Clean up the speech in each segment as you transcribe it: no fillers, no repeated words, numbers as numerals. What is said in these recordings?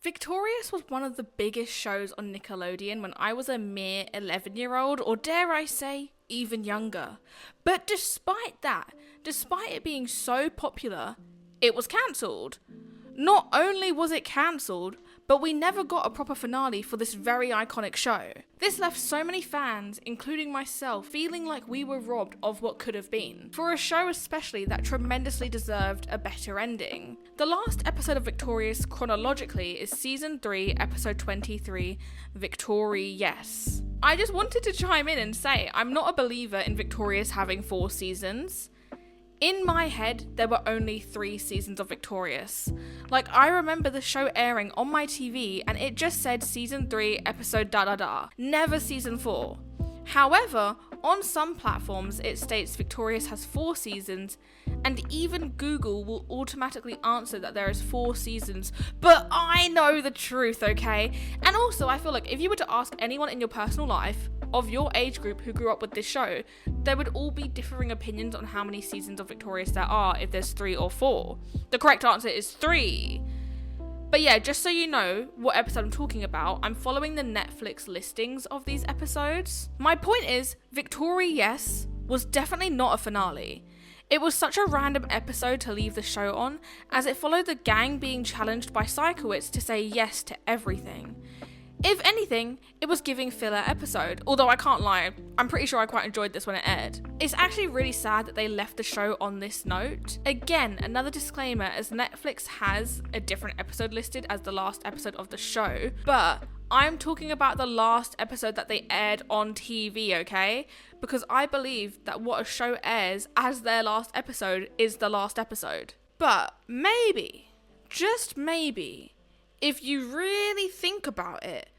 Victorious was one of the biggest shows on Nickelodeon when I was a mere 11-year-old, or dare I say, even younger. But despite it being so popular, it was cancelled. Not only was it cancelled, but we never got a proper finale for this very iconic show. This left so many fans, including myself, feeling like we were robbed of what could have been, for a show especially that tremendously deserved a better ending. The last episode of Victorious chronologically is season 3, episode 23, Victorious. I just wanted to chime in and say I'm not a believer in Victorious having 4 seasons. In my head, there were only 3 seasons of Victorious. Like, I remember the show airing on my TV and it just said season 3, episode da-da-da, never season 4. However, on some platforms it states Victorious has 4 seasons, and even Google will automatically answer that there is 4 seasons, but I know the truth, okay? And also, I feel like if you were to ask anyone in your personal life of your age group who grew up with this show, there would all be differing opinions on how many seasons of Victorious there are, if there's 3 or 4. The correct answer is 3. But yeah, just so you know what episode I'm talking about, I'm following the Netflix listings of these episodes. My point is, Victorious was definitely not a finale. It was such a random episode to leave the show on, as it followed the gang being challenged by Sikowitz to say yes to everything. If anything, it was giving filler episode, although I can't lie, I'm pretty sure I quite enjoyed this when it aired. It's actually really sad that they left the show on this note. Again, another disclaimer, as Netflix has a different episode listed as the last episode of the show, but I'm talking about the last episode that they aired on TV, okay? Because I believe that what a show airs as their last episode is the last episode. But maybe, just maybe, if you really think about it,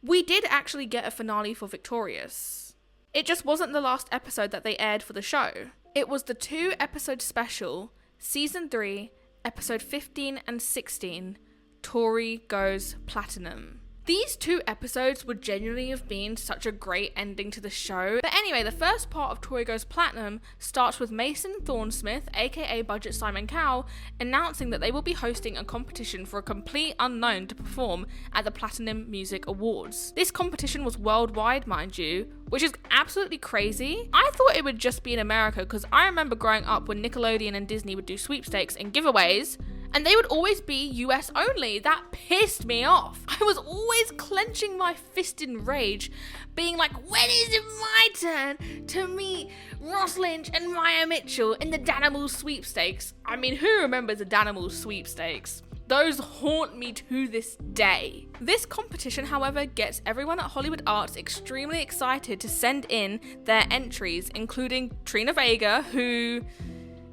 we did actually get a finale for Victorious. It just wasn't the last episode that they aired for the show. It was the 2-episode special, season 3, episode 15 and 16, Tori Goes Platinum. These 2 episodes would genuinely have been such a great ending to the show. But anyway, the first part of Tori Goes Platinum starts with Mason Thornesmith, aka Budget Simon Cowell, announcing that they will be hosting a competition for a complete unknown to perform at the Platinum Music Awards. This competition was worldwide, mind you, which is absolutely crazy. I thought it would just be in America, because I remember growing up when Nickelodeon and Disney would do sweepstakes and giveaways, and they would always be US only. That pissed me off. I was always clenching my fist in rage, being like, when is it my turn to meet Ross Lynch and Maya Mitchell in the Danimals sweepstakes? I mean, who remembers the Danimals sweepstakes? Those haunt me to this day. This competition, however, gets everyone at Hollywood Arts extremely excited to send in their entries, including Trina Vega, who,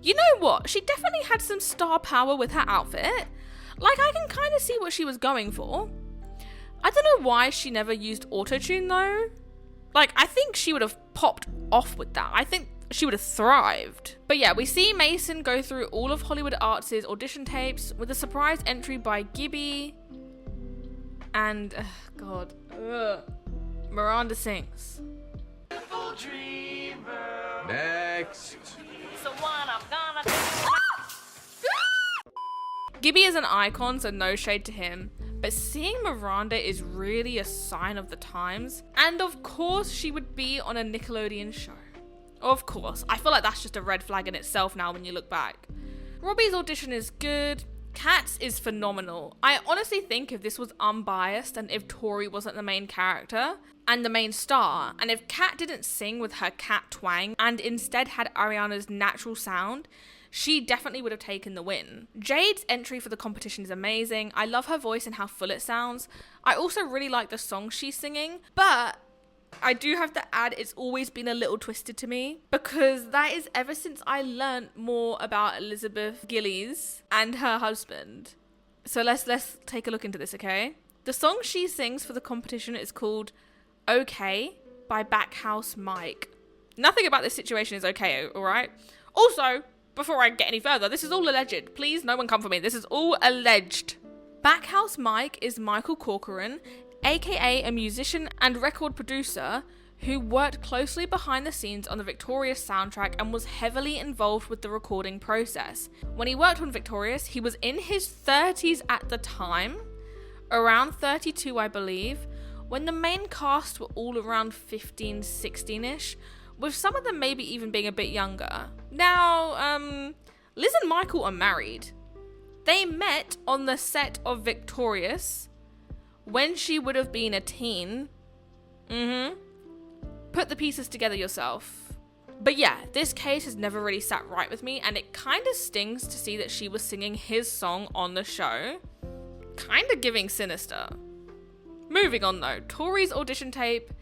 you know what? She definitely had some star power with her outfit. Like, I can kind of see what she was going for. I don't know why she never used autotune though. Like, I think she would have popped off with that. I think she would have thrived. But yeah, we see Mason go through all of Hollywood Arts' audition tapes with a surprise entry by Gibby and, Miranda sings. Next. So what I'm gonna do. Gibby is an icon, so no shade to him. But seeing Miranda is really a sign of the times. And of course, she would be on a Nickelodeon show. Of course. I feel like that's just a red flag in itself now when you look back. Robbie's audition is good. Kat's is phenomenal. I honestly think if this was unbiased and if Tori wasn't the main character and the main star, and if Kat didn't sing with her cat twang and instead had Ariana's natural sound, she definitely would have taken the win. Jade's entry for the competition is amazing. I love her voice and how full it sounds. I also really like the song she's singing, but I do have to add, it's always been a little twisted to me, because that is ever since I learnt more about Elizabeth Gillies and her husband. So let's take a look into this, okay? The song she sings for the competition is called Okay by Backhouse Mike. Nothing about this situation is okay, alright? Also, before I get any further, this is all alleged. Please, no one come for me. This is all alleged. Backhouse Mike is Michael Corcoran, aka a musician and record producer who worked closely behind the scenes on the Victorious soundtrack and was heavily involved with the recording process. When he worked on Victorious, he was in his 30s at the time, around 32, I believe, when the main cast were all around 15, 16-ish, with some of them maybe even being a bit younger. Now, Liz and Michael are married. They met on the set of Victorious when she would have been a teen. Put the pieces together yourself. But yeah, this case has never really sat right with me, and it kind of stings to see that she was singing his song on the show. Kind of giving sinister. Moving on though, Tori's audition tape,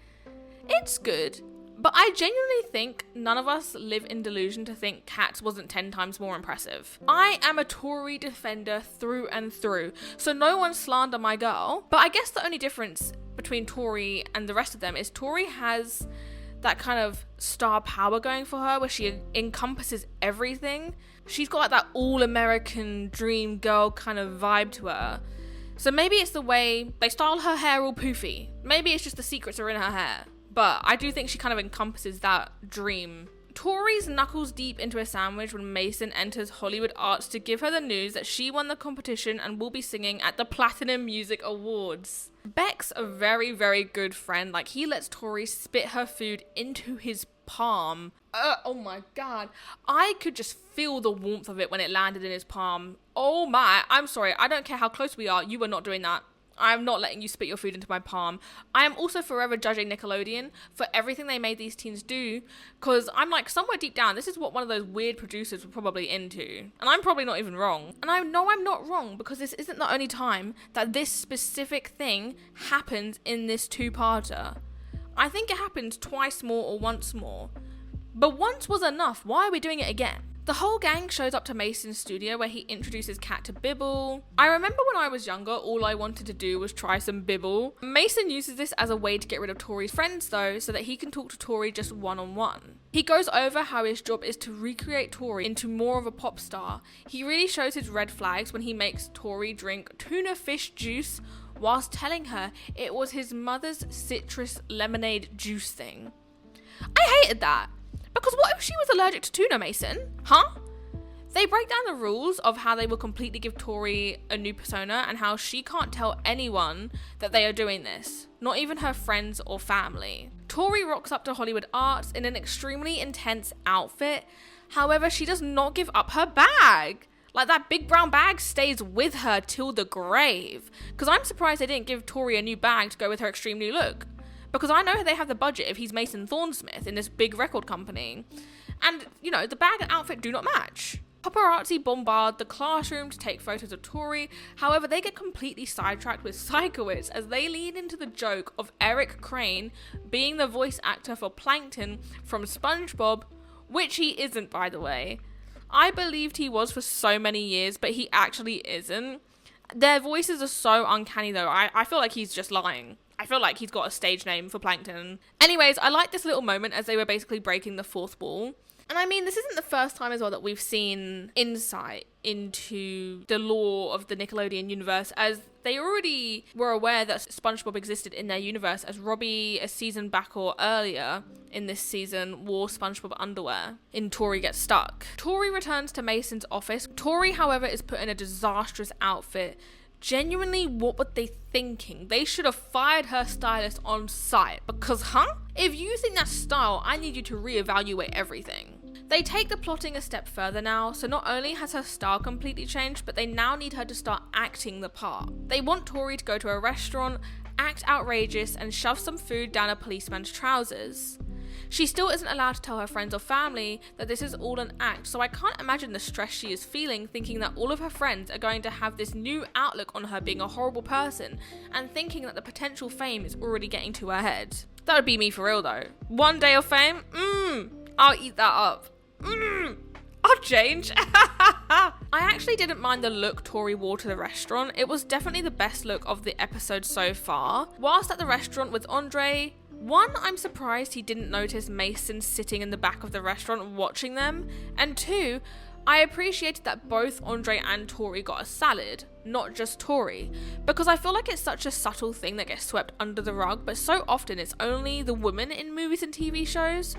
it's good, but I genuinely think none of us live in delusion to think Cats wasn't 10 times more impressive. I am a Tori defender through and through, so no one slander my girl. But I guess the only difference between Tori and the rest of them is Tori has that kind of star power going for her where she encompasses everything. She's got like that all-American dream girl kind of vibe to her. So maybe it's the way they style her hair all poofy. Maybe it's just the secrets are in her hair. But I do think she kind of encompasses that dream. Tori's knuckles deep into a sandwich when Mason enters Hollywood Arts to give her the news that she won the competition and will be singing at the Platinum Music Awards. Beck's a very, very good friend. Like, he lets Tori spit her food into his palm. Oh my god. I could just feel the warmth of it when it landed in his palm. Oh my, I'm sorry. I don't care how close we are. You are not doing that. I'm not letting you spit your food into my palm. I am also forever judging Nickelodeon for everything they made these teens do, because I'm like, somewhere deep down, this is what one of those weird producers were probably into. And I'm probably not even wrong. And I know I'm not wrong, because this isn't the only time that this specific thing happens in this two-parter. I think it happened twice more or once more. But once was enough. Why are we doing it again? The whole gang shows up to Mason's studio where he introduces Kat to Bibble. I remember when I was younger, all I wanted to do was try some Bibble. Mason uses this as a way to get rid of Tori's friends though, so that he can talk to Tori just one-on-one. He goes over how his job is to recreate Tori into more of a pop star. He really shows his red flags when he makes Tori drink tuna fish juice whilst telling her it was his mother's citrus lemonade juice thing. I hated that. Because what if she was allergic to tuna, Mason? Huh? They break down the rules of how they will completely give Tori a new persona and how she can't tell anyone that they are doing this. Not even her friends or family. Tori rocks up to Hollywood Arts in an extremely intense outfit. However, she does not give up her bag. Like, that big brown bag stays with her till the grave. Because I'm surprised they didn't give Tori a new bag to go with her extreme new look. Because I know they have the budget if he's Mason Thornesmith in this big record company. And, you know, the bag and outfit do not match. Paparazzi bombard the classroom to take photos of Tori. However, they get completely sidetracked with Psychowitz as they lean into the joke of Eric Crane being the voice actor for Plankton from SpongeBob, which he isn't, by the way. I believed he was for so many years, but he actually isn't. Their voices are so uncanny, though. I feel like he's just lying. I feel like he's got a stage name for Plankton. Anyways, I like this little moment as they were basically breaking the fourth wall. And I mean, this isn't the first time as well that we've seen insight into the lore of the Nickelodeon universe, as they already were aware that SpongeBob existed in their universe, as Robbie, a season back or earlier in this season, wore SpongeBob underwear in Tori Gets Stuck. Tori returns to Mason's office. Tori, however, is put in a disastrous outfit. Genuinely, what were they thinking? They should have fired her stylist on site because, if you think that's style, I need you to reevaluate everything. They take the plotting a step further now, so not only has her style completely changed, but they now need her to start acting the part. They want Tori to go to a restaurant, act outrageous, and shove some food down a policeman's trousers. She still isn't allowed to tell her friends or family that this is all an act, so I can't imagine the stress she is feeling, thinking that all of her friends are going to have this new outlook on her being a horrible person, and thinking that the potential fame is already getting to her head. That would be me for real though. One day of fame? I'll eat that up. I'll change. I actually didn't mind the look Tori wore to the restaurant. It was definitely the best look of the episode so far. Whilst at the restaurant with Andre, one, I'm surprised he didn't notice Mason sitting in the back of the restaurant watching them, and two, I appreciated that both Andre and Tori got a salad, not just Tori, because I feel like it's such a subtle thing that gets swept under the rug, but so often it's only the women in movies and TV shows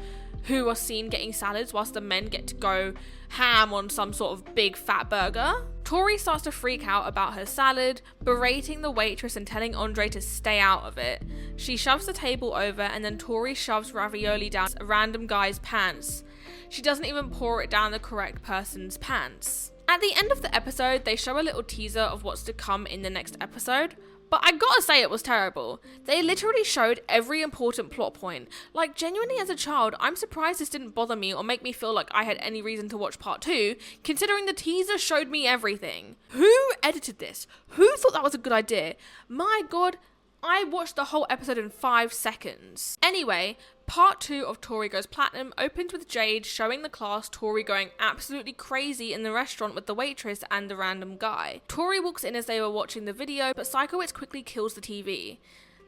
who are seen getting salads whilst the men get to go ham on some sort of big fat burger. Tori starts to freak out about her salad, berating the waitress and telling Andre to stay out of it. She shoves the table over and then Tori shoves ravioli down a random guy's pants. She doesn't even pour it down the correct person's pants. At the end of the episode, they show a little teaser of what's to come in the next episode, but I gotta say it was terrible. They literally showed every important plot point. Like, genuinely as a child, I'm surprised this didn't bother me or make me feel like I had any reason to watch part 2, considering the teaser showed me everything. Who edited this? Who thought that was a good idea? My god, I watched the whole episode in 5 seconds. Anyway, part 2 of Tori Goes Platinum opens with Jade showing the class Tori going absolutely crazy in the restaurant with the waitress and the random guy. Tori walks in as they were watching the video, but Psychowitz quickly kills the TV.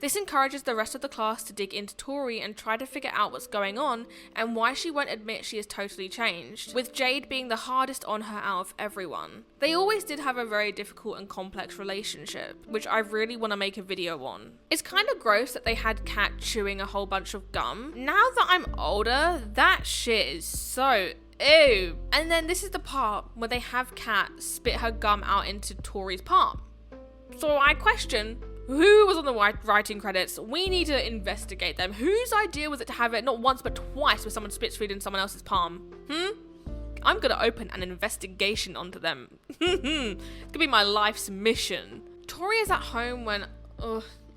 This encourages the rest of the class to dig into Tori and try to figure out what's going on and why she won't admit she has totally changed, with Jade being the hardest on her out of everyone. They always did have a very difficult and complex relationship, which I really want to make a video on. It's kind of gross that they had Kat chewing a whole bunch of gum. Now that I'm older, that shit is so ew. And then this is the part where they have Kat spit her gum out into Tori's palm. So I question, who was on the writing credits? We need to investigate them. Whose idea was it to have it not once but twice where someone spits food in someone else's palm? I'm gonna open an investigation onto them. It's gonna be my life's mission. Tori is at home when,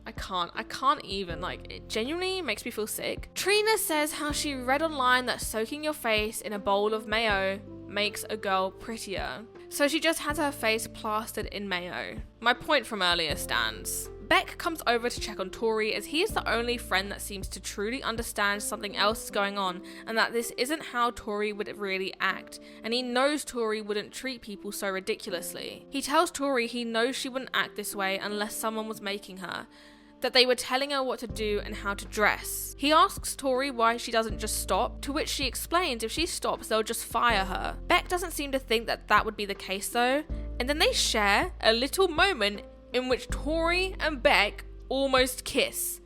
I can't even, like, it genuinely makes me feel sick. Trina says how she read online that soaking your face in a bowl of mayo makes a girl prettier. So she just has her face plastered in mayo. My point from earlier stands. Beck comes over to check on Tori as he is the only friend that seems to truly understand something else is going on and that this isn't how Tori would really act, and he knows Tori wouldn't treat people so ridiculously. He tells Tori he knows she wouldn't act this way unless someone was making her, that they were telling her what to do and how to dress. He asks Tori why she doesn't just stop, to which she explains if she stops they'll just fire her. Beck doesn't seem to think that that would be the case though, and then they share a little moment in which Tori and Beck almost kiss.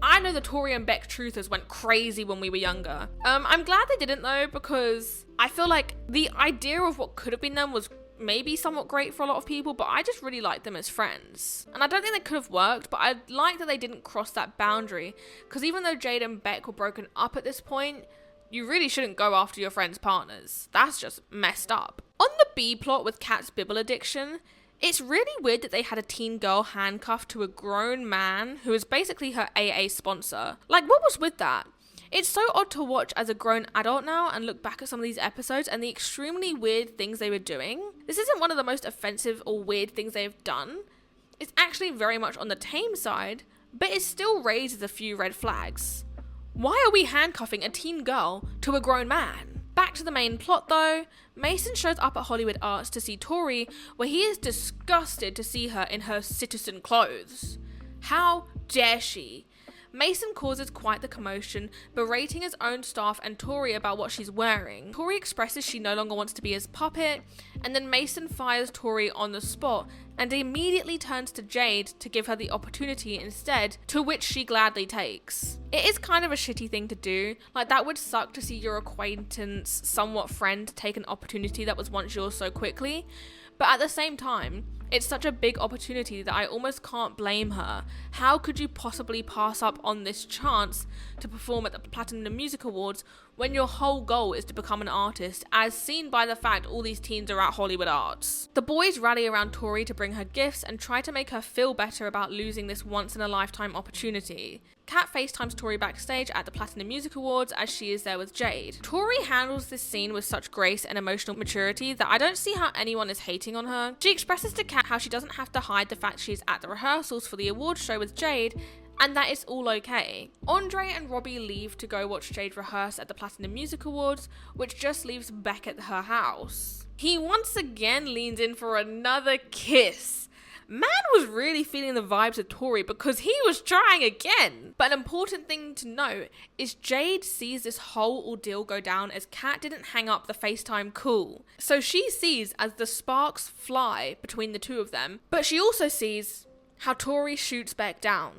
I know the Tori and Beck truthers went crazy when we were younger. I'm glad they didn't though, because I feel like the idea of what could have been them was maybe somewhat great for a lot of people, but I just really liked them as friends. And I don't think they could have worked, but I like that they didn't cross that boundary, because even though Jade and Beck were broken up at this point, you really shouldn't go after your friends' partners. That's just messed up. On the B plot with Kat's Bibble addiction, it's really weird that they had a teen girl handcuffed to a grown man who is basically her AA sponsor. Like, what was with that? It's so odd to watch as a grown adult now and look back at some of these episodes and the extremely weird things they were doing. This isn't one of the most offensive or weird things they've done. It's actually very much on the tame side, but it still raises a few red flags. Why are we handcuffing a teen girl to a grown man? Back to the main plot though, Mason shows up at Hollywood Arts to see Tori, where he is disgusted to see her in her citizen clothes. How dare she? Mason causes quite the commotion, berating his own staff and Tori about what she's wearing. Tori expresses she no longer wants to be his puppet, and then Mason fires Tori on the spot and immediately turns to Jade to give her the opportunity instead, to which she gladly takes. It is kind of a shitty thing to do, like that would suck to see your acquaintance, somewhat friend, take an opportunity that was once yours so quickly, but at the same time, it's such a big opportunity that I almost can't blame her. How could you possibly pass up on this chance to perform at the Platinum Music Awards when your whole goal is to become an artist, as seen by the fact all these teens are at Hollywood Arts? The boys rally around Tori to bring her gifts and try to make her feel better about losing this once-in-a-lifetime opportunity. Kat FaceTimes Tori backstage at the Platinum Music Awards as she is there with Jade. Tori handles this scene with such grace and emotional maturity that I don't see how anyone is hating on her. She expresses to Kat how she doesn't have to hide the fact she's at the rehearsals for the award show with Jade, and that it's all okay. Andre and Robbie leave to go watch Jade rehearse at the Platinum Music Awards, which just leaves Beck at her house. He once again leans in for another kiss. Man was really feeling the vibes of Tori because he was trying again. But an important thing to note is Jade sees this whole ordeal go down as Kat didn't hang up the FaceTime call. So she sees as the sparks fly between the two of them, but she also sees how Tori shoots Beck down.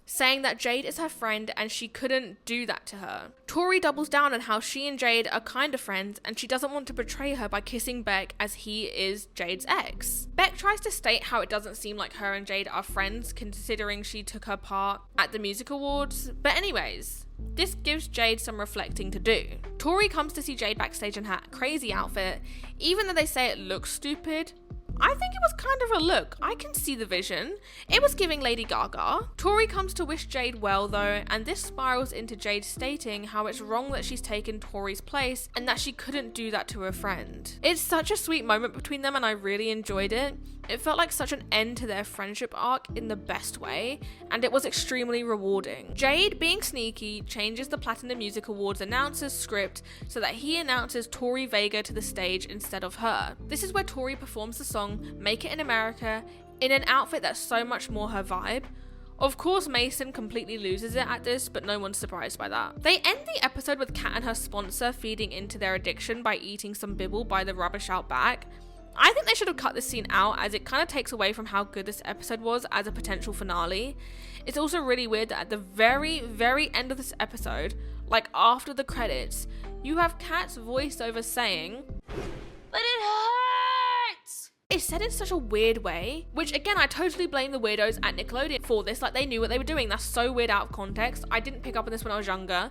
saying that Jade is her friend and she couldn't do that to her. Tori doubles down on how she and Jade are kind of friends and she doesn't want to betray her by kissing Beck as he is Jade's ex. Beck tries to state how it doesn't seem like her and Jade are friends considering she took her part at the music awards, but anyways, this gives Jade some reflecting to do. Tori comes to see Jade backstage in her crazy outfit. Even though they say it looks stupid, I think it was kind of a look. I can see the vision. It was giving Lady Gaga. Tori comes to wish Jade well though, and this spirals into Jade stating how it's wrong that she's taken Tori's place and that she couldn't do that to her friend. It's such a sweet moment between them and I really enjoyed it. It felt like such an end to their friendship arc in the best way, and it was extremely rewarding. Jade, being sneaky, changes the Platinum Music Awards announcer's script so that he announces Tori Vega to the stage instead of her. This is where Tori performs the song Make It in America in an outfit that's so much more her vibe. Of course, Mason completely loses it at this, but no one's surprised by that. They end the episode with Kat and her sponsor feeding into their addiction by eating some bibble by the rubbish out back. I think they should have cut this scene out as it kind of takes away from how good this episode was as a potential finale. It's also really weird that at the very, very end of this episode, like after the credits, you have Kat's voiceover saying, But it hurts! It's said in such a weird way, which again, I totally blame the weirdos at Nickelodeon for this, like they knew what they were doing. That's so weird out of context. I didn't pick up on this when I was younger,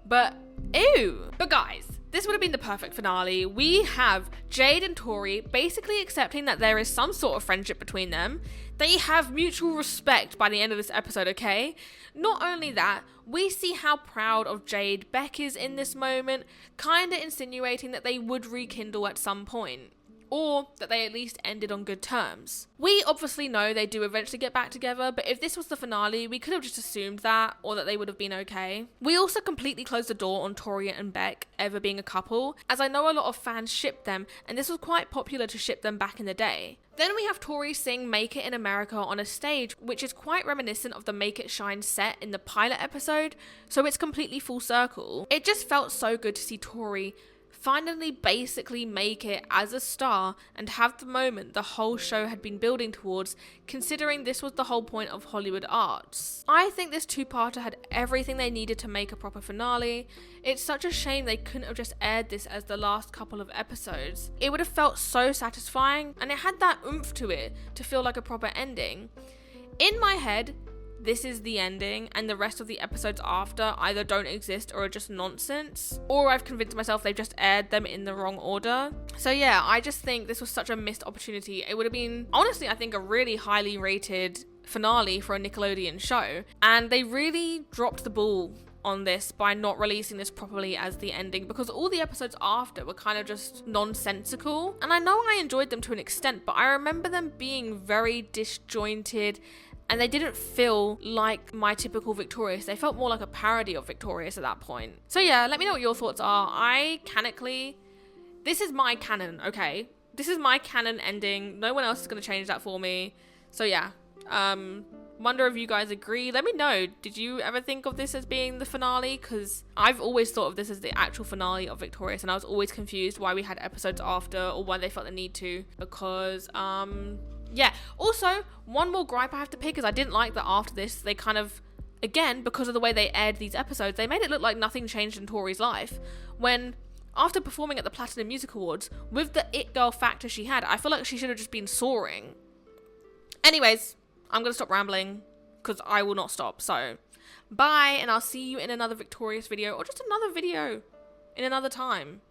but ew. But guys, this would have been the perfect finale. We have Jade and Tori basically accepting that there is some sort of friendship between them. They have mutual respect by the end of this episode, okay? Not only that, we see how proud of Jade Beck is in this moment, kinda insinuating that they would rekindle at some point, or that they at least ended on good terms. We obviously know they do eventually get back together, but if this was the finale, we could have just assumed that, or that they would have been okay. We also completely closed the door on Tori and Beck ever being a couple, as I know a lot of fans shipped them, and this was quite popular to ship them back in the day. Then we have Tori sing Make It in America on a stage, which is quite reminiscent of the Make It Shine set in the pilot episode, so it's completely full circle. It just felt so good to see Tori finally basically make it as a star and have the moment the whole show had been building towards, considering this was the whole point of Hollywood Arts. I think this two-parter had everything they needed to make a proper finale. It's such a shame they couldn't have just aired this as the last couple of episodes. It would have felt so satisfying, and it had that oomph to it to feel like a proper ending. In my head, this is the ending, and the rest of the episodes after either don't exist or are just nonsense, or I've convinced myself they've just aired them in the wrong order. So yeah, I just think this was such a missed opportunity. It would have been, honestly, I think a really highly rated finale for a Nickelodeon show, and they really dropped the ball on this by not releasing this properly as the ending, because all the episodes after were kind of just nonsensical, and I know I enjoyed them to an extent, but I remember them being very disjointed, and they didn't feel like my typical Victorious. They felt more like a parody of Victorious at that point. So yeah, let me know what your thoughts are. This is my canon, okay? This is my canon ending. No one else is going to change that for me. So yeah, wonder if you guys agree. Let me know. Did you ever think of this as being the finale? Because I've always thought of this as the actual finale of Victorious, and I was always confused why we had episodes after, or why they felt the need to, because yeah. Also, one more gripe I have to pick is I didn't like that after this, they kind of, again, because of the way they aired these episodes, they made it look like nothing changed in Tori's life. When, after performing at the Platinum Music Awards, with the it girl factor she had, I feel like she should have just been soaring. Anyways, I'm going to stop rambling, because I will not stop. So, bye, and I'll see you in another Victorious video, or just another video in another time.